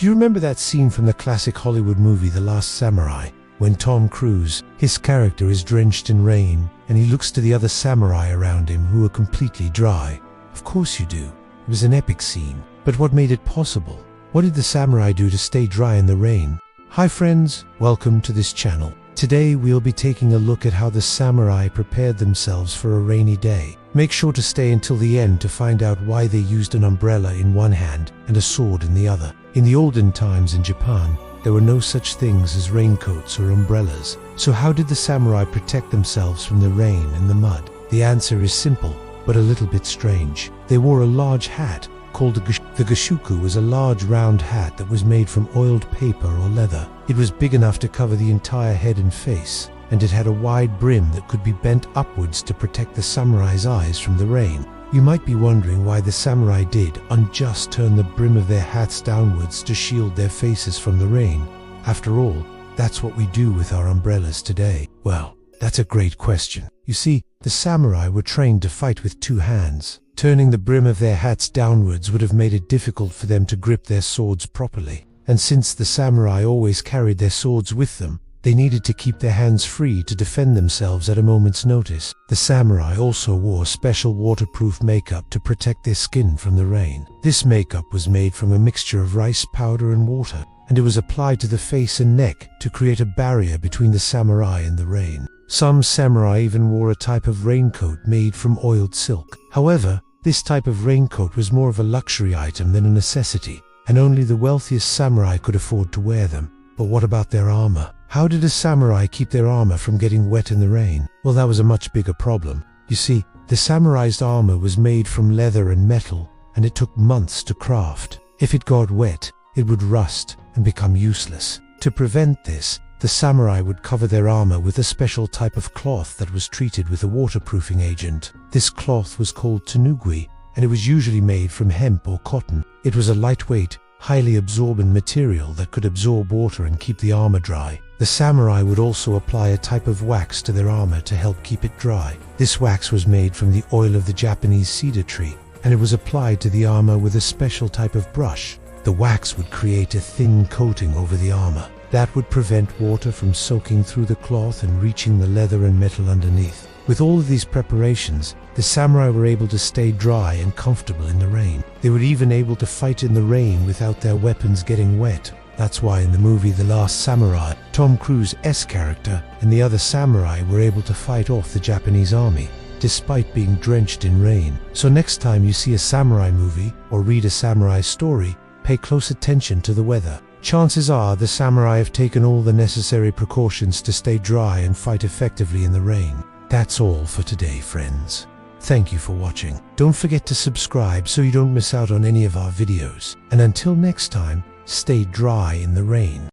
Do you remember that scene from the classic Hollywood movie The Last Samurai, when Tom Cruise, his character, is drenched in rain and he looks to the other samurai around him who are completely dry? Of course you do. It was an epic scene. But what made it possible? What did the samurai do to stay dry in the rain? Hi friends, welcome to this channel. Today we'll be taking a look at how the samurai prepared themselves for a rainy day. Make sure to stay until the end to find out why they used an umbrella in one hand and a sword in the other. In the olden times in Japan, there were no such things as raincoats or umbrellas. So how did the samurai protect themselves from the rain and the mud? The answer is simple, but a little bit strange. They wore a large hat called the gashuku. Was a large round hat that was made from oiled paper or leather. It was big enough to cover the entire head and face, and it had a wide brim that could be bent upwards to protect the samurai's eyes from the rain. You might be wondering why the samurai did just turn the brim of their hats downwards to shield their faces from the rain. After all, that's what we do with our umbrellas today. Well, that's a great question. You see, the samurai were trained to fight with two hands. Turning the brim of their hats downwards would have made it difficult for them to grip their swords properly. And since the samurai always carried their swords with them, they needed to keep their hands free to defend themselves at a moment's notice. The samurai also wore special waterproof makeup to protect their skin from the rain. This makeup was made from a mixture of rice powder and water, and it was applied to the face and neck to create a barrier between the samurai and the rain. Some samurai even wore a type of raincoat made from oiled silk. However, this type of raincoat was more of a luxury item than a necessity, and only the wealthiest samurai could afford to wear them. But what about their armor? How did a samurai keep their armor from getting wet in the rain? Well, that was a much bigger problem. You see, the samurai's armor was made from leather and metal, and it took months to craft. If it got wet, it would rust and become useless. To prevent this, the samurai would cover their armor with a special type of cloth that was treated with a waterproofing agent. This cloth was called tenugui, and it was usually made from hemp or cotton. It was a lightweight, highly absorbent material that could absorb water and keep the armor dry. The samurai would also apply a type of wax to their armor to help keep it dry. This wax was made from the oil of the Japanese cedar tree, and it was applied to the armor with a special type of brush. The wax would create a thin coating over the armor. That would prevent water from soaking through the cloth and reaching the leather and metal underneath. With all of these preparations, the samurai were able to stay dry and comfortable in the rain. They were even able to fight in the rain without their weapons getting wet. That's why in the movie The Last Samurai, Tom Cruise's character and the other samurai were able to fight off the Japanese army, despite being drenched in rain. So next time you see a samurai movie or read a samurai story, pay close attention to the weather. Chances are the samurai have taken all the necessary precautions to stay dry and fight effectively in the rain. That's all for today, friends. Thank you for watching. Don't forget to subscribe so you don't miss out on any of our videos. And until next time, stay dry in the rain.